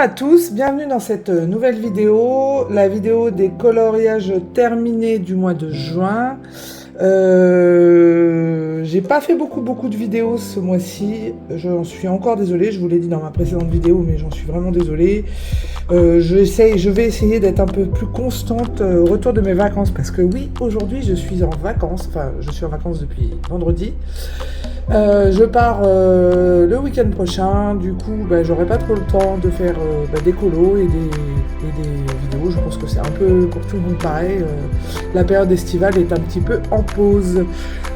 à tous, bienvenue dans cette nouvelle vidéo, la vidéo des coloriages terminés du mois de juin. J'ai pas fait beaucoup de vidéos ce mois-ci, j'en suis encore désolée, je vous l'ai dit dans ma précédente vidéo, mais j'en suis vraiment désolée. Je vais essayer d'être un peu plus constante au retour de mes vacances, parce que oui, aujourd'hui je suis en vacances, enfin je suis en vacances depuis vendredi. Je pars le week-end prochain, du coup j'aurai pas trop le temps de faire des colos et des vidéos. Je pense que c'est un peu pour tout le monde pareil, la période estivale est un petit peu en pause.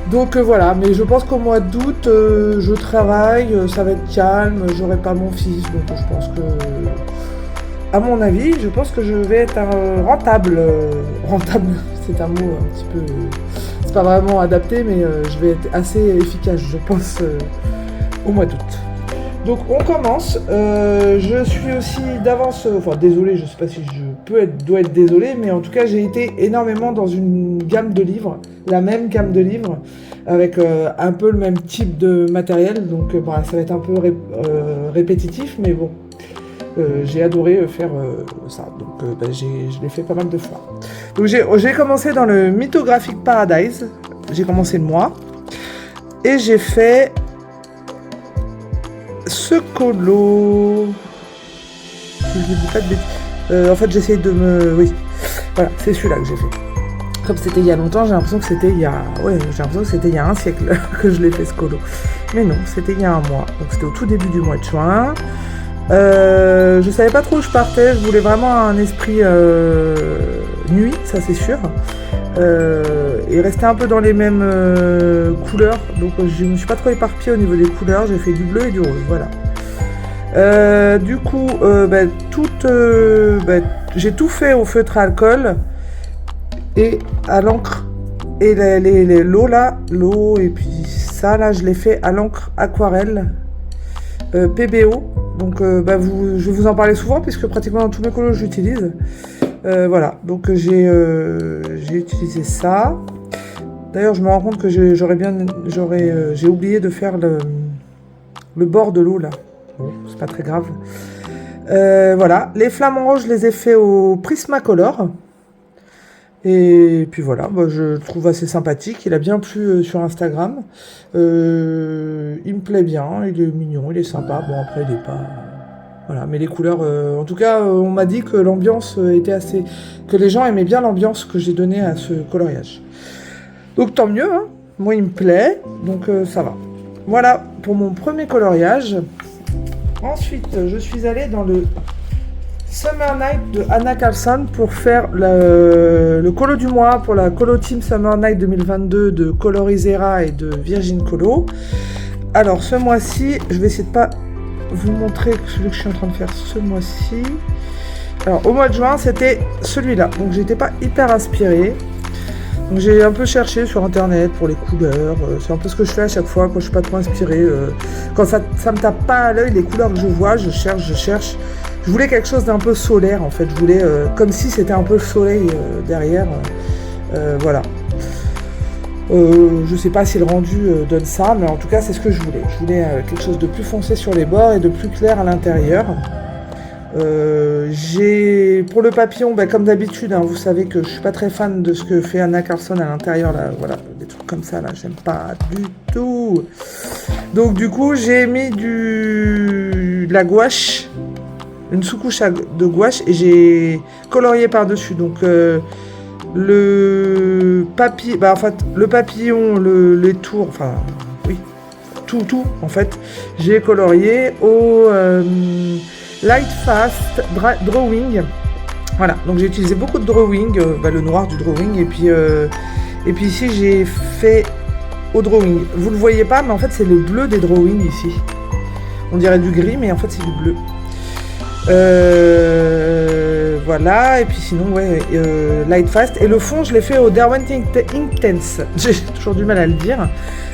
Donc voilà, mais je pense qu'au mois d'août je travaille, ça va être calme, j'aurai pas mon fils, donc je pense que, à mon avis, je pense que je vais être rentable, c'est un mot un petit peu... c'est pas vraiment adapté, mais je vais être assez efficace, je pense, au mois d'août. Donc on commence. Je suis aussi d'avance, désolé, je sais pas si dois être désolé, mais en tout cas j'ai été énormément dans une gamme de livres, la même gamme de livres, avec un peu le même type de matériel, donc ça va être un peu répétitif, mais bon. J'ai adoré faire ça, donc je l'ai fait pas mal de fois. Donc j'ai commencé dans le Mythographic Paradise, j'ai commencé le mois, et j'ai fait ce colo. Si je ne dis pas de bêtises. En fait j'essaye de me... Oui, voilà, c'est celui-là que j'ai fait. Comme c'était il y a longtemps, j'ai l'impression que c'était il y a... Ouais, j'ai l'impression que c'était il y a un siècle que je l'ai fait ce colo. Mais non, c'était il y a un mois, donc c'était au tout début du mois de juin. Je savais pas trop où je partais, je voulais vraiment un esprit nuit, ça c'est sûr, et rester un peu dans les mêmes couleurs, donc je me suis pas trop éparpillée au niveau des couleurs, j'ai fait du bleu et du rose, voilà. Du coup, j'ai tout fait au feutre à alcool et à l'encre, et l'eau et puis ça là je l'ai fait à l'encre aquarelle PBO. Donc je vais vous en parler souvent puisque pratiquement dans tous mes colos j'utilise. Voilà, donc j'ai utilisé ça. D'ailleurs je me rends compte que j'ai oublié de faire le bord de l'eau là. Bon, c'est pas très grave. Voilà, les flamants roses je les ai fait au Prismacolor. Et puis voilà, je le trouve assez sympathique, il a bien plu sur Instagram, il me plaît bien, il est mignon, il est sympa, bon après il est pas... Voilà, mais les couleurs, en tout cas on m'a dit que l'ambiance était assez... que les gens aimaient bien l'ambiance que j'ai donnée à ce coloriage. Donc tant mieux, hein, moi il me plaît, donc ça va. Voilà pour mon premier coloriage. Ensuite je suis allée dans le Summer Night de Anna Karlsson pour faire le colo du mois pour la Colo Team Summer Night 2022 de Colorizera et de Virgin Colo. Alors ce mois-ci, je vais essayer de pas vous montrer celui que je suis en train de faire ce mois-ci. Alors au mois de juin, c'était celui-là, donc j'étais pas hyper inspirée. Donc j'ai un peu cherché sur internet pour les couleurs, c'est un peu ce que je fais à chaque fois quand je suis pas trop inspirée. Quand ça me tape pas à l'œil les couleurs que je vois, je cherche. Je voulais quelque chose d'un peu solaire en fait, je voulais comme si c'était un peu le soleil derrière, voilà. Je sais pas si le rendu donne ça, mais en tout cas c'est ce que je voulais. Je voulais quelque chose de plus foncé sur les bords et de plus clair à l'intérieur. Pour le papillon, comme d'habitude, hein, vous savez que je suis pas très fan de ce que fait Anna Karlsson à l'intérieur, là, voilà, des trucs comme ça, là, j'aime pas du tout. Donc du coup, j'ai mis de la gouache, une sous-couche de gouache, et j'ai colorié par-dessus. Donc le papillon, les tours, enfin oui, tout en fait, j'ai colorié au Light Fast Drawing. Voilà, donc j'ai utilisé beaucoup de drawing, le noir du drawing, et puis ici j'ai fait au drawing. Vous le voyez pas, mais en fait c'est le bleu des drawings ici. On dirait du gris, mais en fait c'est du bleu. Voilà, et puis sinon Light Fast, et le fond je l'ai fait au Derwent Intense, j'ai toujours du mal à le dire.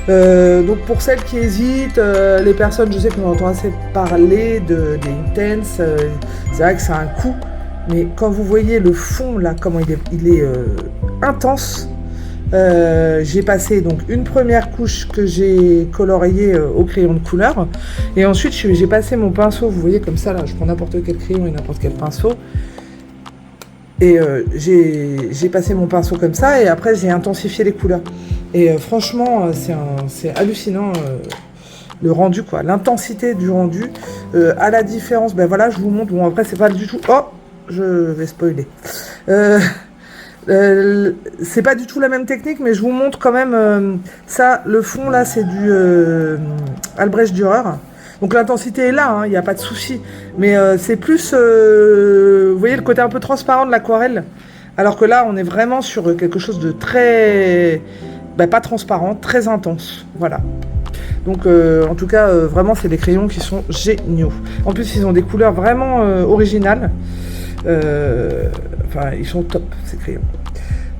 Donc pour celles qui hésitent, les personnes, je sais qu'on entend assez parler des Intense, c'est vrai que c'est un coup, mais quand vous voyez le fond là, comment il est intense, J'ai passé donc une première couche que j'ai coloriée au crayon de couleur. Et ensuite, j'ai passé mon pinceau, vous voyez comme ça, là, je prends n'importe quel crayon et n'importe quel pinceau. Et j'ai passé mon pinceau comme ça, et après, j'ai intensifié les couleurs. Et franchement, c'est hallucinant, le rendu, quoi. L'intensité du rendu, à la différence, ben voilà, je vous montre. Bon, après, c'est pas du tout... Oh, je vais spoiler. C'est pas du tout la même technique, mais je vous montre quand même ça. Le fond là, c'est du Albrecht Dürer. Donc l'intensité est là, il n'y a pas de souci. Mais c'est plus, vous voyez le côté un peu transparent de l'aquarelle. Alors que là, on est vraiment sur quelque chose de très, pas transparent, très intense. Voilà. Donc en tout cas, vraiment, c'est des crayons qui sont géniaux. En plus, ils ont des couleurs vraiment originales. Enfin, ils sont top, ces crayons.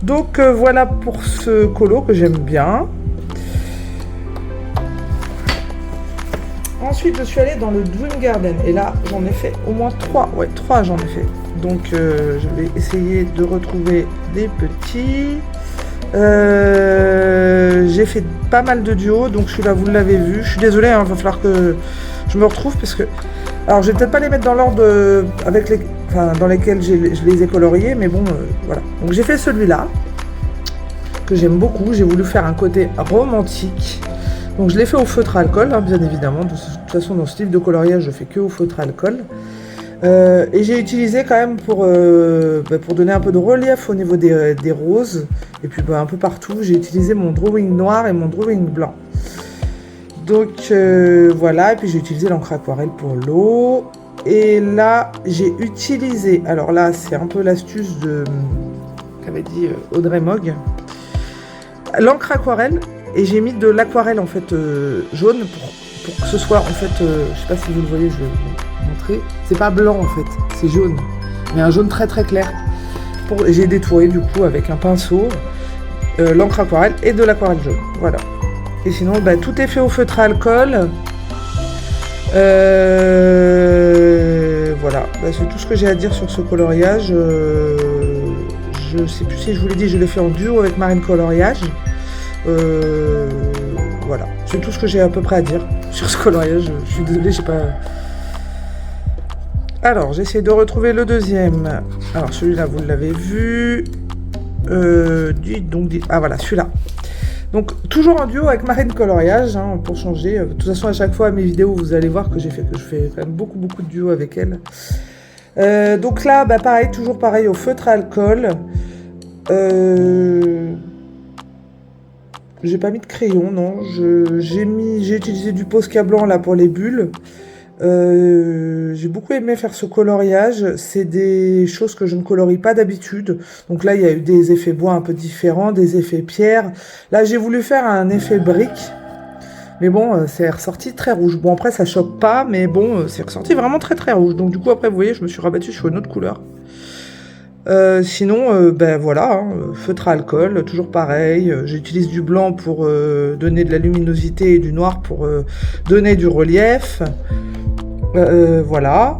Donc voilà pour ce colo que j'aime bien. Ensuite, je suis allée dans le Dream Garden. Et là, j'en ai fait au moins 3. Ouais, 3 j'en ai fait. Donc je vais essayer de retrouver des petits. J'ai fait pas mal de duos. Donc celui-là, vous l'avez vu. Je suis désolée, il va falloir que je me retrouve parce que... Alors, je vais peut-être pas les mettre dans l'ordre avec les... Enfin, dans lesquels je les ai coloriés, mais bon, voilà. Donc j'ai fait celui-là, que j'aime beaucoup. J'ai voulu faire un côté romantique. Donc je l'ai fait au feutre à alcool, bien évidemment. De toute façon, dans ce type de coloriage, je fais que au feutre à alcool. Et j'ai utilisé quand même pour donner un peu de relief au niveau des roses. Et puis un peu partout, j'ai utilisé mon drawing noir et mon drawing blanc. Donc voilà, et puis j'ai utilisé l'encre aquarelle pour l'eau. Et là, j'ai utilisé, alors là, c'est un peu l'astuce qu'avait dit Audrey Mogg, l'encre aquarelle, et j'ai mis de l'aquarelle en fait jaune pour que ce soit en fait, je sais pas si vous le voyez, je vais vous montrer, c'est pas blanc en fait, c'est jaune, mais un jaune très très clair. J'ai détouré du coup avec un pinceau, l'encre aquarelle et de l'aquarelle jaune, voilà. Et sinon, tout est fait au feutre à alcool. Voilà, c'est tout ce que j'ai à dire sur ce coloriage. Je sais plus si je vous l'ai dit, je l'ai fait en duo avec Marine Coloriage. Voilà, c'est tout ce que j'ai à peu près à dire sur ce coloriage. Je suis désolée, j'ai pas... Alors, j'essaie de retrouver le deuxième. Alors, celui-là, vous l'avez vu. Ah voilà, celui-là. Donc, toujours en duo avec Marine Coloriage, pour changer. De toute façon, à chaque fois, mes vidéos, vous allez voir que je fais quand même beaucoup de duos avec elle. Donc là, pareil, toujours pareil, au feutre à alcool. J'ai pas mis de crayon, non. J'ai utilisé du Posca blanc, là, pour les bulles. J'ai beaucoup aimé faire ce coloriage. C'est des choses que je ne colorie pas d'habitude. Donc là, il y a eu des effets bois un peu différents, des effets pierre. Là, j'ai voulu faire un effet brique. Mais bon, c'est ressorti très rouge. Bon, après, ça choque pas, mais bon, c'est ressorti vraiment très très rouge. Donc du coup, après, vous voyez, je me suis rabattue sur une autre couleur. Sinon, voilà, feutre à alcool, toujours pareil. J'utilise du blanc pour donner de la luminosité et du noir pour donner du relief. Voilà.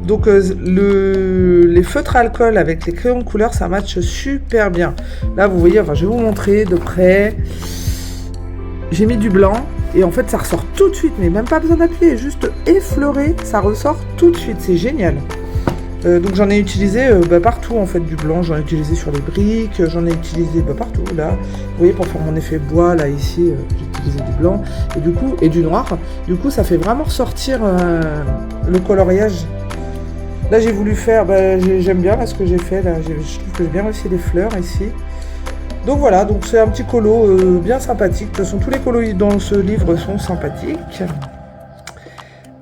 Donc les feutres à alcool avec les crayons de couleur, ça matche super bien. Là, vous voyez, enfin, je vais vous montrer de près. J'ai mis du blanc et en fait, ça ressort tout de suite, mais même pas besoin d'appuyer, juste effleurer, ça ressort tout de suite. C'est génial. Donc j'en ai utilisé partout en fait du blanc, j'en ai utilisé sur les briques, j'en ai utilisé partout là. Vous voyez, pour faire mon effet bois là ici, j'ai utilisé du blanc et du noir. Du coup ça fait vraiment ressortir le coloriage. Là j'ai voulu faire, j'aime bien là, ce que j'ai fait là, je trouve que j'ai bien réussi les fleurs ici. Donc voilà, donc c'est un petit colo bien sympathique. De toute façon tous les colos dans ce livre sont sympathiques.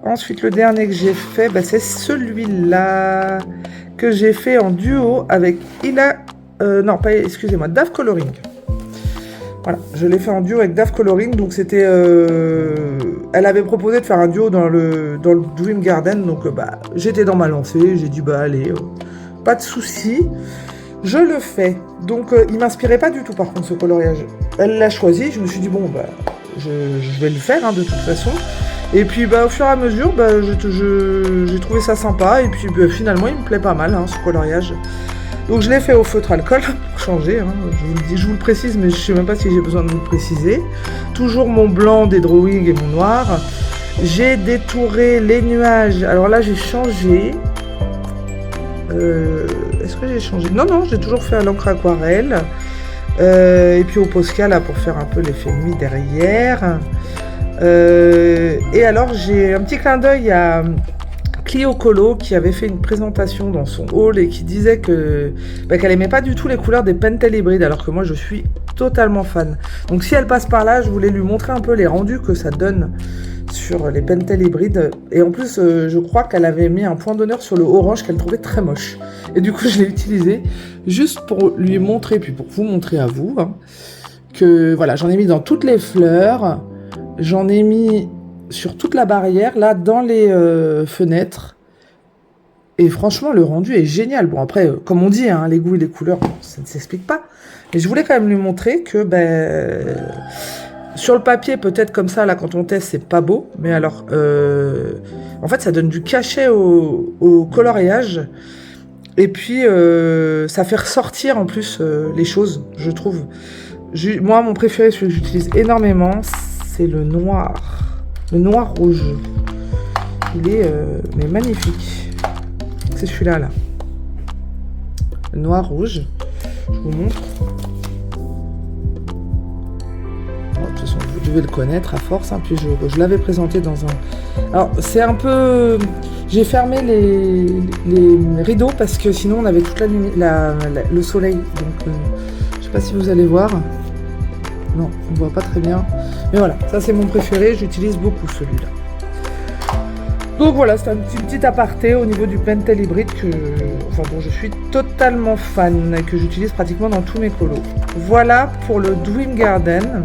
Ensuite, le dernier que j'ai fait, c'est celui-là que j'ai fait en duo avec Dave Coloring. Voilà, je l'ai fait en duo avec Dave Coloring. Donc c'était, elle avait proposé de faire un duo dans le Dream Garden. Donc j'étais dans ma lancée, j'ai dit allez, pas de souci, je le fais. Donc il m'inspirait pas du tout par contre ce coloriage. Elle l'a choisi, je me suis dit je vais le faire de toute façon. Et puis au fur et à mesure, j'ai trouvé ça sympa. Et puis finalement, il me plaît pas mal ce coloriage. Donc je l'ai fait au feutre alcool pour changer, hein. Je vous le dis, je vous le précise, mais je sais même pas si j'ai besoin de vous le préciser. Toujours mon blanc des drawings et mon noir. J'ai détouré les nuages. Alors là j'ai changé. Est-ce que j'ai changé? Non, j'ai toujours fait à l'encre aquarelle. Et puis au Posca là pour faire un peu l'effet nuit derrière. Et alors j'ai un petit clin d'œil à Clio Colo qui avait fait une présentation dans son haul et qui disait que qu'elle aimait pas du tout les couleurs des Pentel hybrides, alors que moi je suis totalement fan. Donc si elle passe par là, je voulais lui montrer un peu les rendus que ça donne sur les Pentel hybrides. Et en plus je crois qu'elle avait mis un point d'honneur sur le orange qu'elle trouvait très moche, et du coup je l'ai utilisé juste pour lui montrer, puis pour vous montrer à vous, hein, que voilà, j'en ai mis dans toutes les fleurs, j'en ai mis sur toute la barrière, là, dans les fenêtres. Et franchement, le rendu est génial. Bon, après, comme on dit, hein, les goûts et les couleurs, ça ne s'explique pas. Mais je voulais quand même lui montrer que, sur le papier, peut-être comme ça, là, quand on teste, c'est pas beau. Mais alors, en fait, ça donne du cachet au coloriage. Et puis, ça fait ressortir, en plus, les choses, je trouve. Moi, mon préféré, celui que j'utilise énormément, c'est le noir. Le noir rouge. Il est mais magnifique. C'est celui-là, là. Le noir rouge. Je vous montre. Bon, de toute façon, vous devez le connaître à force. Hein. Puis je l'avais présenté dans un... Alors, c'est un peu... J'ai fermé les rideaux parce que sinon, on avait toute la nuit, le soleil. Donc, je sais pas si vous allez voir. Non, on voit pas très bien. Mais voilà, ça c'est mon préféré, j'utilise beaucoup celui-là. Donc voilà, c'est un petit aparté au niveau du Pentel hybride dont je suis totalement fan et que j'utilise pratiquement dans tous mes colos. Voilà pour le Dream Garden.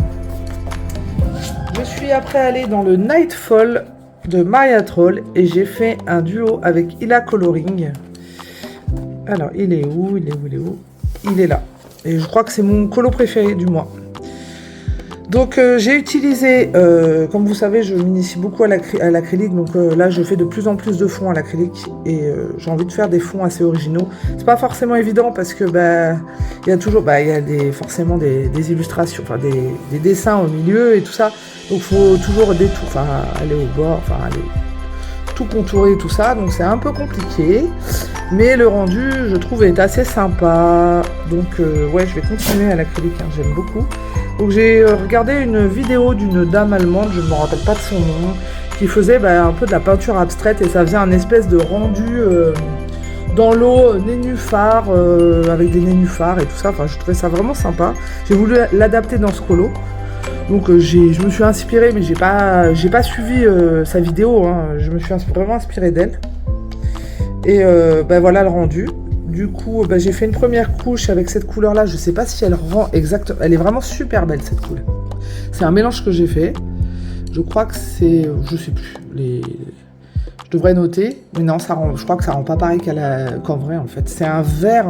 Je suis après allée dans le Nightfall de Maria Troll et j'ai fait un duo avec Ila Coloring. Alors, il est où? Il est là. Et je crois que c'est mon colo préféré du mois. Donc j'ai utilisé, comme vous savez, je m'initie beaucoup à l'acrylique, donc là je fais de plus en plus de fonds à l'acrylique et j'ai envie de faire des fonds assez originaux. C'est pas forcément évident parce que il y a toujours, il y a forcément des illustrations, enfin des dessins au milieu et tout ça, donc il faut toujours aller au bord, aller tout contourer tout ça, donc c'est un peu compliqué, mais le rendu je trouve est assez sympa, donc ouais, je vais continuer à l'acrylique, hein, j'aime beaucoup. Donc j'ai regardé une vidéo d'une dame allemande, je ne me rappelle pas de son nom, qui faisait un peu de la peinture abstraite et ça faisait un espèce de rendu dans l'eau nénuphar, avec des nénuphars et tout ça. Enfin, je trouvais ça vraiment sympa. J'ai voulu l'adapter dans ce colo. Donc je me suis inspirée, mais j'ai pas suivi sa vidéo, hein. Je me suis vraiment inspirée d'elle. Et voilà le rendu. Du coup, j'ai fait une première couche avec cette couleur-là. Je sais pas si elle rend exactement. Elle est vraiment super belle cette couleur. C'est un mélange que j'ai fait. Je crois que c'est, je sais plus. Je devrais noter, mais non, ça rend. Je crois que ça rend pas pareil qu'en vrai en fait. C'est un vert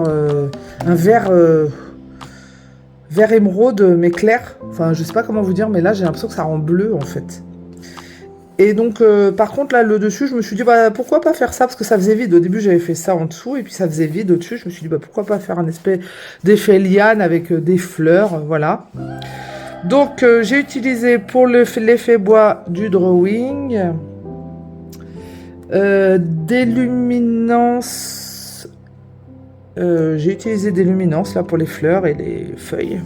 émeraude mais clair. Enfin, je sais pas comment vous dire, mais là j'ai l'impression que ça rend bleu en fait. Et donc, par contre, là, le dessus, je me suis dit, pourquoi pas faire ça? Parce que ça faisait vide. Au début, j'avais fait ça en dessous, et puis ça faisait vide au-dessus. Je me suis dit, pourquoi pas faire un espèce d'effet liane avec des fleurs, voilà. Donc, j'ai utilisé pour l'effet bois du drawing, des luminances. J'ai utilisé des luminances, là, pour les fleurs et les feuilles.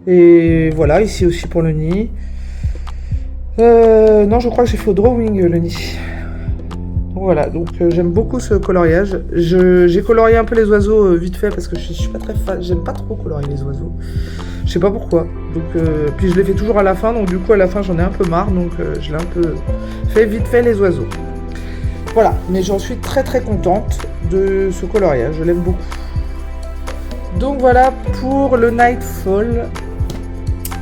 Et voilà, ici aussi pour le nid. Non, je crois que j'ai fait au drawing le nid. Voilà, donc j'aime beaucoup ce coloriage. J'ai colorié un peu les oiseaux vite fait parce que je suis pas très fan. J'aime pas trop colorier les oiseaux. Je sais pas pourquoi. Donc, puis je les fais toujours à la fin, donc du coup à la fin j'en ai un peu marre, donc je l'ai un peu fait vite fait les oiseaux. Voilà, mais j'en suis très très contente de ce coloriage. Je l'aime beaucoup. Donc voilà pour le Nightfall.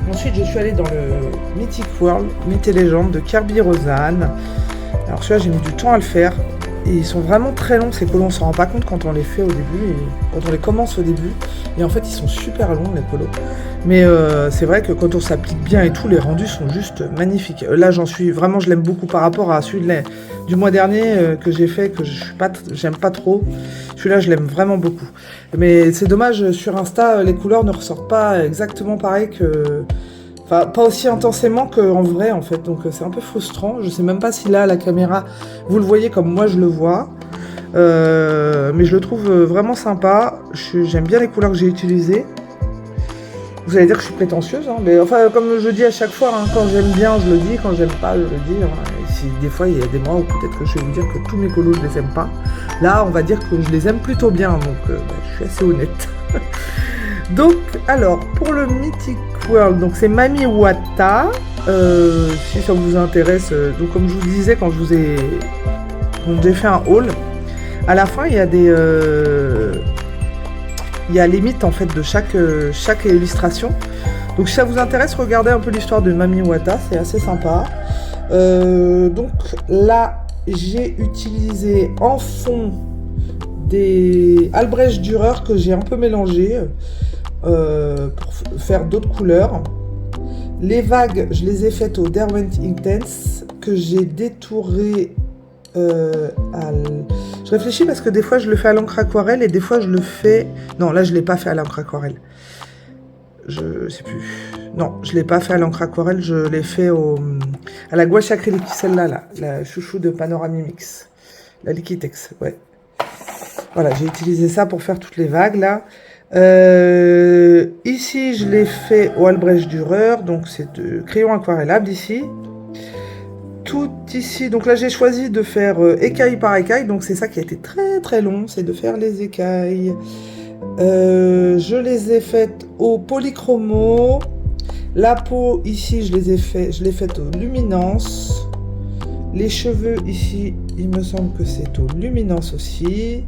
Ensuite, je suis allée dans le Mythic World, Myth et Légende de Kirby Roseanne. Alors celui-là, j'ai mis du temps à le faire. ils sont vraiment très longs, ces colos, on s'en rend pas compte quand on les fait au début, et quand on les commence au début, et en fait ils sont super longs les colos. Mais c'est vrai que quand on s'applique bien et tout, les rendus sont juste magnifiques. Là j'en suis, vraiment je l'aime beaucoup par rapport à celui du mois dernier que j'ai fait, que j'aime pas trop. Celui-là je l'aime vraiment beaucoup. Mais c'est dommage, sur Insta, les couleurs ne ressortent pas exactement pareil que... Enfin, pas aussi intensément qu'en vrai, en fait. Donc, c'est un peu frustrant. Je sais même pas si là, à la caméra, vous le voyez comme moi, je le vois. Mais je le trouve vraiment sympa. J'aime bien les couleurs que j'ai utilisées. Vous allez dire que je suis prétentieuse, hein, mais enfin, comme je dis à chaque fois, hein, quand j'aime bien, je le dis. Quand j'aime pas, je le dis. Hein. Et si, des fois, il y a des mois où peut-être que je vais vous dire que tous mes colos, je les aime pas. Là, on va dire que je les aime plutôt bien. Donc, je suis assez honnête. Donc, alors, pour le Mythic World, donc c'est Mami Wata, si ça vous intéresse, donc comme je vous disais quand j'ai fait un haul, à la fin il y a les mythes en fait de chaque illustration. Donc si ça vous intéresse, regardez un peu l'histoire de Mami Wata, c'est assez sympa. Donc là, j'ai utilisé en fond des Albrecht Dürer que j'ai un peu mélangé. Pour faire d'autres couleurs. Les vagues, je les ai faites au Derwent Intense que j'ai détouré Je réfléchis parce que des fois je le fais à l'encre aquarelle et des fois je le fais... Non, là je l'ai pas fait à l'encre aquarelle. Je sais plus. Non, je l'ai pas fait à l'encre aquarelle, je l'ai fait à la gouache acrylique, celle-là, là, la chouchou de Panoramimix. La Liquitex, ouais. Voilà, j'ai utilisé ça pour faire toutes les vagues, là. Ici, je l'ai fait au Albrecht Dürer, donc c'est de crayon aquarellable ici. Tout ici, donc là j'ai choisi de faire écaille par écaille, donc c'est ça qui a été très très long, c'est de faire les écailles. Je les ai faites au polychromo. La peau ici, je l'ai faite au luminance. Les cheveux ici, il me semble que c'est au luminance aussi.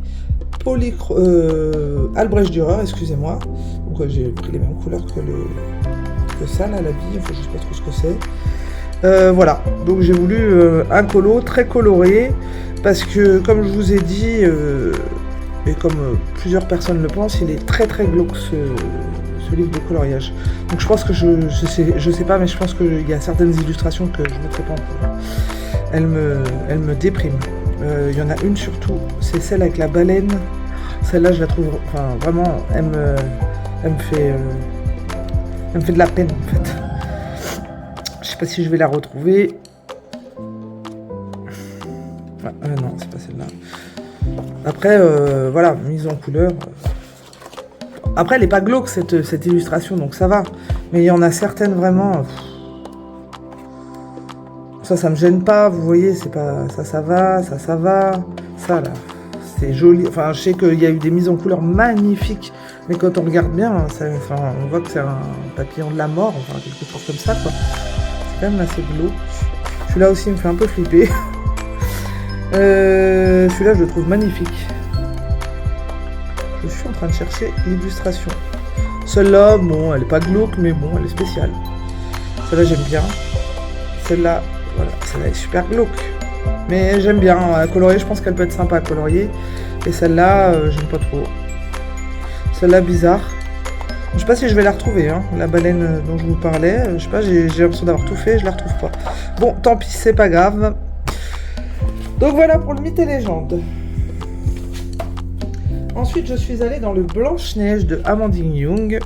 Albrecht Dürer, excusez-moi. Donc j'ai pris les mêmes couleurs que ça, là, la bille, enfin je sais pas trop ce que c'est. Voilà, donc j'ai voulu un colo très coloré, parce que comme je vous ai dit, et comme plusieurs personnes le pensent, il est très très glauque ce livre de coloriage. Donc je pense que je sais pas, mais je pense qu'il y a certaines illustrations que je ne mettrai pas en couleur. Elle me déprime. Il y en a une surtout, c'est celle avec la baleine. Celle-là, je la trouve, enfin vraiment, elle me fait de la peine en fait. Je sais pas si je vais la retrouver. Non, c'est pas celle-là. Après, voilà, mise en couleur. Après, elle est pas glauque cette illustration, donc ça va. Mais il y en a certaines vraiment. Ça me gêne pas, vous voyez, c'est pas ça va, ça va. Ça là, c'est joli. Enfin, je sais qu'il y a eu des mises en couleur magnifiques, mais quand on regarde bien, on voit que c'est un papillon de la mort, enfin quelque chose comme ça, quoi. C'est quand même assez glauque. Celui-là aussi me fait un peu flipper. Celui-là, je le trouve magnifique. Je suis en train de chercher l'illustration. Celle-là, bon, elle est pas glauque, mais bon, elle est spéciale. Celle-là, j'aime bien. Celle-là, voilà, celle-là est super glauque. Mais j'aime bien. À colorier, je pense qu'elle peut être sympa à colorier. Et celle-là, j'aime pas trop. Celle-là, bizarre. Je sais pas si je vais la retrouver, hein, la baleine dont je vous parlais. Je sais pas, j'ai l'impression d'avoir tout fait, je la retrouve pas. Bon, tant pis, c'est pas grave. Donc voilà pour le mythe et légende. Ensuite, je suis allée dans le Blanche-Neige de Amandine Young.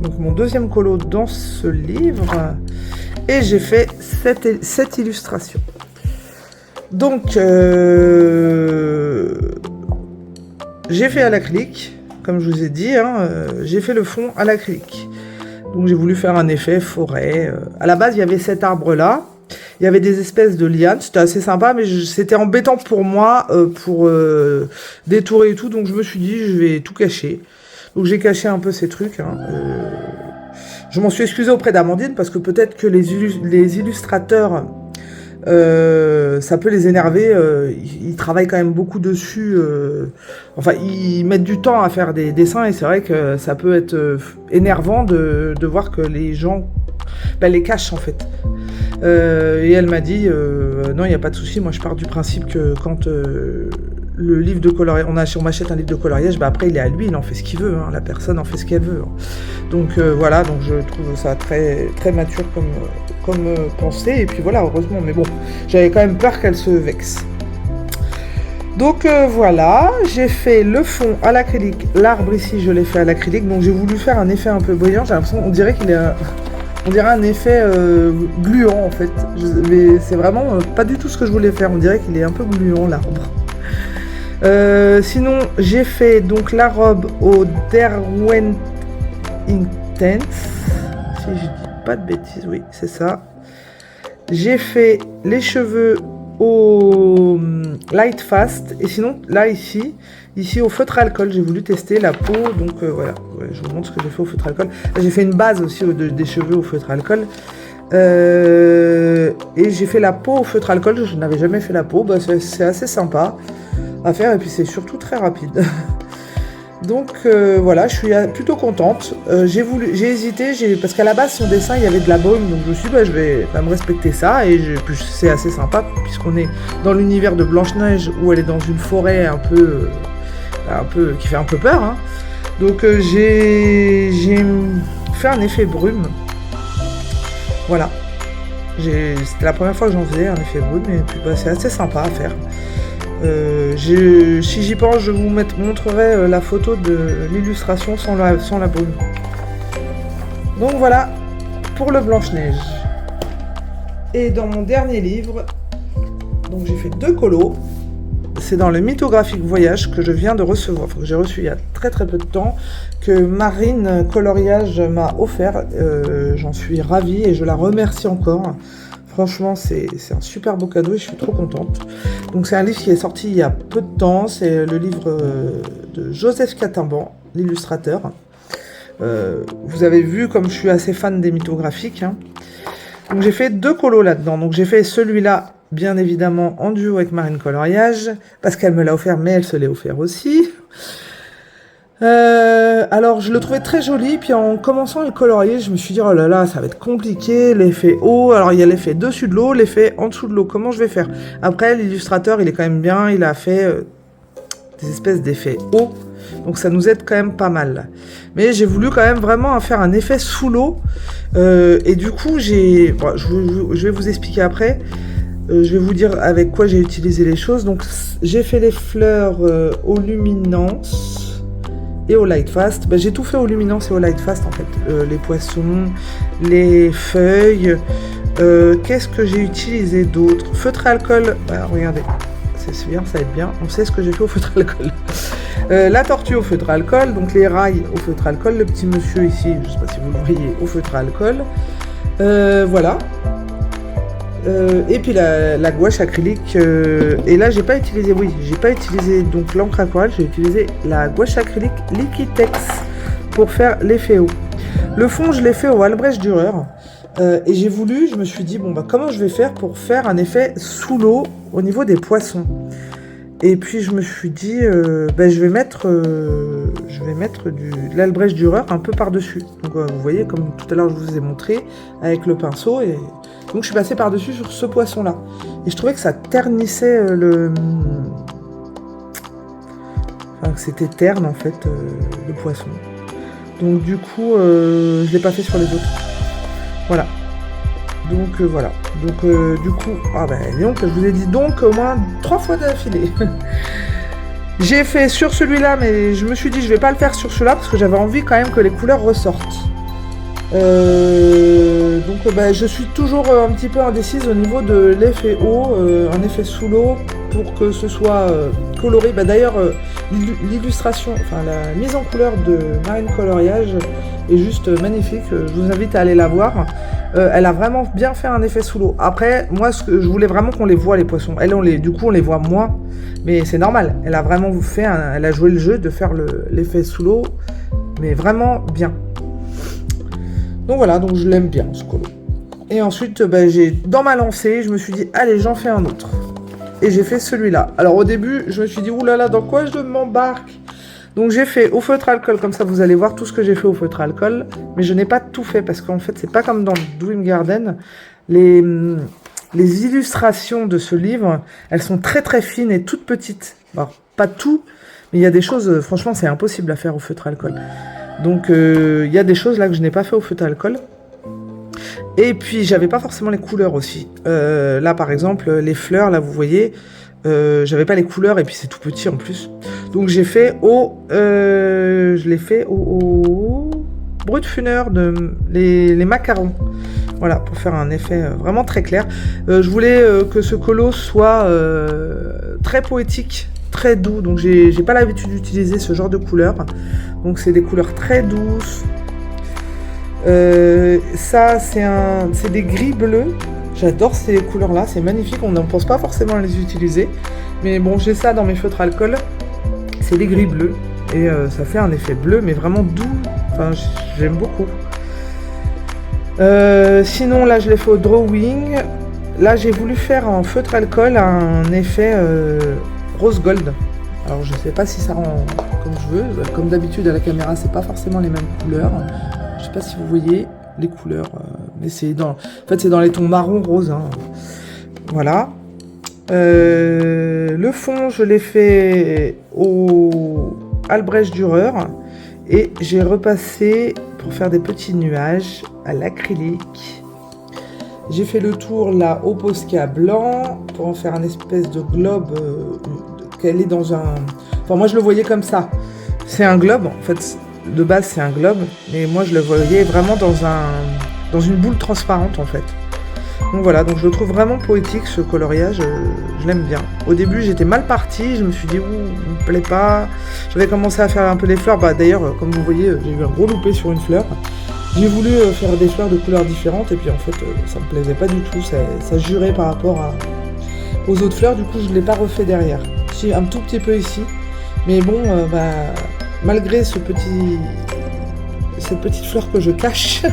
Donc mon deuxième colo dans ce livre. Et j'ai fait cette illustration. Donc, j'ai fait à l'acrylique, comme je vous ai dit. Hein, j'ai fait le fond à l'acrylique. Donc j'ai voulu faire un effet forêt. À la base, il y avait cet arbre-là. Il y avait des espèces de lianes, c'était assez sympa, mais c'était embêtant pour moi, pour détourer et tout, donc je me suis dit, je vais tout cacher. Donc j'ai caché un peu ces trucs. Hein. Je m'en suis excusée auprès d'Amandine, parce que peut-être que les illustrateurs, ça peut les énerver, ils travaillent quand même beaucoup dessus, enfin ils mettent du temps à faire des dessins, et c'est vrai que ça peut être énervant de voir que les gens les cachent en fait. Et elle m'a dit, non, il n'y a pas de souci, moi je pars du principe que quand le livre de coloriage, on m'achète un livre de coloriage, bah après il est à lui, il en fait ce qu'il veut, hein, la personne en fait ce qu'elle veut. Hein. Donc voilà, donc je trouve ça très, très mature comme pensée, et puis voilà, heureusement, mais bon, j'avais quand même peur qu'elle se vexe. Donc voilà, j'ai fait le fond à l'acrylique, l'arbre ici je l'ai fait à l'acrylique, donc j'ai voulu faire un effet un peu brillant, j'ai l'impression, on dirait qu'il est... On dirait un effet gluant en fait, mais c'est vraiment pas du tout ce que je voulais faire, on dirait qu'il est un peu gluant l'arbre. Sinon j'ai fait donc la robe au Derwent Intense, si je dis pas de bêtises, oui c'est ça. J'ai fait les cheveux au Light Fast, et sinon là ici au feutre alcool, j'ai voulu tester la peau, donc voilà, ouais, je vous montre ce que j'ai fait au feutre alcool. J'ai fait une base aussi des cheveux au feutre alcool, et j'ai fait la peau au feutre alcool, je n'avais jamais fait la peau, bah, c'est assez sympa à faire, et puis c'est surtout très rapide. Donc voilà, je suis plutôt contente. J'ai hésité, parce qu'à la base son dessin il y avait de la baume, donc je me suis dit bah, je vais quand même respecter ça, et c'est assez sympa puisqu'on est dans l'univers de Blanche-Neige où elle est dans une forêt un peu qui fait un peu peur. Hein. Donc j'ai fait un effet brume. Voilà. C'était la première fois que j'en faisais un effet brume, et puis bah, c'est assez sympa à faire. Si j'y pense, je vous montrerai la photo de l'illustration sans la brume. Donc voilà pour le Blanche-Neige. Et dans mon dernier livre, donc j'ai fait 2 colos. C'est dans le mythographique voyage que je viens de recevoir, que j'ai reçu il y a très très peu de temps, que Marine Coloriage m'a offert. J'en suis ravie et je la remercie encore. Franchement, c'est un super beau cadeau et je suis trop contente. Donc c'est un livre qui est sorti il y a peu de temps. C'est le livre de Joseph Catimban, l'illustrateur. Vous avez vu comme je suis assez fan des mythographiques. Hein. Donc j'ai fait 2 colos là-dedans. Donc j'ai fait celui-là, bien évidemment, en duo avec Marine Coloriage, parce qu'elle me l'a offert, mais elle se l'est offert aussi. Alors je le trouvais très joli, puis en commençant à le colorier, je me suis dit oh là là, ça va être compliqué, l'effet haut, alors il y a l'effet dessus de l'eau, l'effet en dessous de l'eau, comment je vais faire? Après l'illustrateur il est quand même bien, il a fait des espèces d'effets hauts, donc ça nous aide quand même pas mal. Mais j'ai voulu quand même vraiment faire un effet sous l'eau, et du coup je vais vous expliquer après. Je vais vous dire avec quoi j'ai utilisé les choses. Donc j'ai fait les fleurs aux luminances et au light fast. J'ai tout fait aux luminances et au light fast en fait. Les poissons, les feuilles. Qu'est-ce que j'ai utilisé d'autre? Feutre alcool. Regardez, c'est bien, ça va être bien. On sait ce que j'ai fait au feutre alcool. La tortue au feutre alcool, donc les rails au feutre alcool, le petit monsieur ici, je ne sais pas si vous le voyez, au feutre alcool. Voilà. Et puis la gouache acrylique, et là j'ai pas utilisé donc l'encre aquarelle, j'ai utilisé la gouache acrylique Liquitex pour faire l'effet haut. Le fond je l'ai fait au Albrecht Dürer, et je me suis dit bon comment je vais faire pour faire un effet sous l'eau au niveau des poissons. Et puis je me suis dit je vais mettre de l'Albrecht Dürer un peu par dessus. Donc vous voyez comme tout à l'heure je vous ai montré avec le pinceau, et donc je suis passée par dessus sur ce poisson là, et je trouvais que ça ternissait que c'était terne en fait le poisson. Donc du coup je l'ai pas fait sur les autres. Voilà. Donc voilà. Donc du coup, donc je vous ai dit donc au moins 3 fois d'affilée. J'ai fait sur celui-là, mais je me suis dit je vais pas le faire sur celui-là parce que j'avais envie quand même que les couleurs ressortent. Donc je suis toujours un petit peu indécise au niveau de l'effet haut, un effet sous l'eau pour que ce soit coloré. D'ailleurs l'illustration, enfin la mise en couleur de Marine Coloriage est juste magnifique, je vous invite à aller la voir. Elle a vraiment bien fait un effet sous l'eau. Après, moi je voulais vraiment qu'on les voit les poissons. Du coup on les voit moins, mais c'est normal. Elle a vraiment elle a joué le jeu de faire l'effet sous l'eau, mais vraiment bien. Donc voilà, donc je l'aime bien ce colo. Et ensuite, dans ma lancée, je me suis dit, allez, j'en fais un autre. Et j'ai fait celui-là. Alors au début, je me suis dit, oulala, dans quoi je m'embarque? Donc j'ai fait au feutre alcool, comme ça vous allez voir tout ce que j'ai fait au feutre alcool. Mais je n'ai pas tout fait, parce qu'en fait, c'est pas comme dans Dream Garden. les, les illustrations de ce livre, elles sont très très fines et toutes petites. Alors, pas tout, mais il y a des choses, franchement, c'est impossible à faire au feutre à alcool. Donc, il y a des choses là que je n'ai pas fait au feutre à alcool. Et puis, j'avais pas forcément les couleurs aussi. Là, par exemple, les fleurs, là, vous voyez, j'avais pas les couleurs et puis c'est tout petit en plus. Donc, j'ai fait je l'ai fait au brut-funeur les macarons. Voilà, pour faire un effet vraiment très clair. Je voulais que ce colo soit très poétique, très doux. Donc, j'ai pas l'habitude d'utiliser ce genre de couleurs. Donc, c'est des couleurs très douces. Ça, c'est des gris bleus. J'adore ces couleurs-là, c'est magnifique. On n'en pense pas forcément à les utiliser. Mais bon, j'ai ça dans mes feutres alcool. C'est des gris bleus. Et ça fait un effet bleu, mais vraiment doux. Enfin, j'aime beaucoup. Sinon, là, je l'ai fait au drawing. Là, j'ai voulu faire en feutre alcool un effet rose gold. Alors, je sais pas si ça rend comme je veux. Comme d'habitude, à la caméra, c'est pas forcément les mêmes couleurs. Je sais pas si vous voyez les couleurs, mais c'est en fait, c'est dans les tons marron rose. Hein. Voilà. Le fond, je l'ai fait au Albrecht Dürer et j'ai repassé pour faire des petits nuages à l'acrylique. J'ai fait le tour là au Posca blanc pour en faire un espèce de globe qu'elle est dans un... Enfin, moi je le voyais comme ça. C'est un globe, en fait, de base c'est un globe, mais moi je le voyais vraiment dans une boule transparente en fait. Donc voilà, donc je le trouve vraiment poétique ce coloriage, je l'aime bien. Au début j'étais mal partie, je me suis dit il me plaît pas. J'avais commencé à faire un peu des fleurs, d'ailleurs comme vous voyez j'ai eu un gros loupé sur une fleur. J'ai voulu faire des fleurs de couleurs différentes et puis en fait ça me plaisait pas du tout, ça jurait par rapport aux autres fleurs, du coup je l'ai pas refait derrière. Si, un tout petit peu ici, mais bon malgré cette petite fleur que je cache,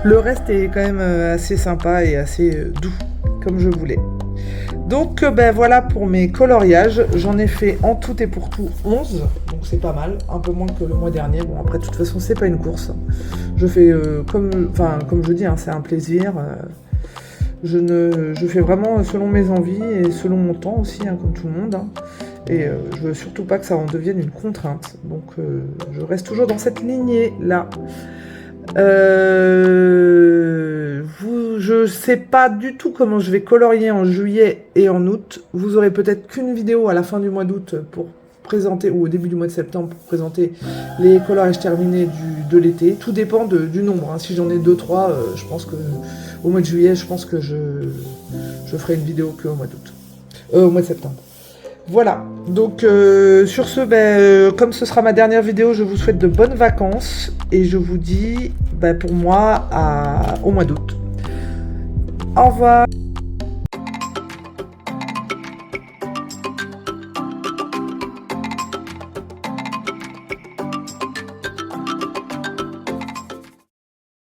le reste est quand même assez sympa et assez doux, comme je voulais. Donc voilà pour mes coloriages, j'en ai fait en tout et pour tout 11, donc c'est pas mal, un peu moins que le mois dernier. Bon après de toute façon c'est pas une course, je fais comme je dis, hein, c'est un plaisir. Je fais vraiment selon mes envies et selon mon temps aussi, hein, comme tout le monde. Hein. Et je veux surtout pas que ça en devienne une contrainte. Donc je reste toujours dans cette lignée-là. Je sais pas du tout comment je vais colorier en juillet et en août. Vous aurez peut-être qu'une vidéo à la fin du mois d'août pour présenter, ou au début du mois de septembre pour présenter les coloriages terminés de l'été. Tout dépend du nombre. Hein. Si j'en ai 2-3, je pense que au mois de juillet, je pense que je ferai une vidéo qu'au mois d'août. Au mois de septembre. Voilà, donc sur ce, comme ce sera ma dernière vidéo, je vous souhaite de bonnes vacances et je vous dis pour moi au mois d'août. Au revoir.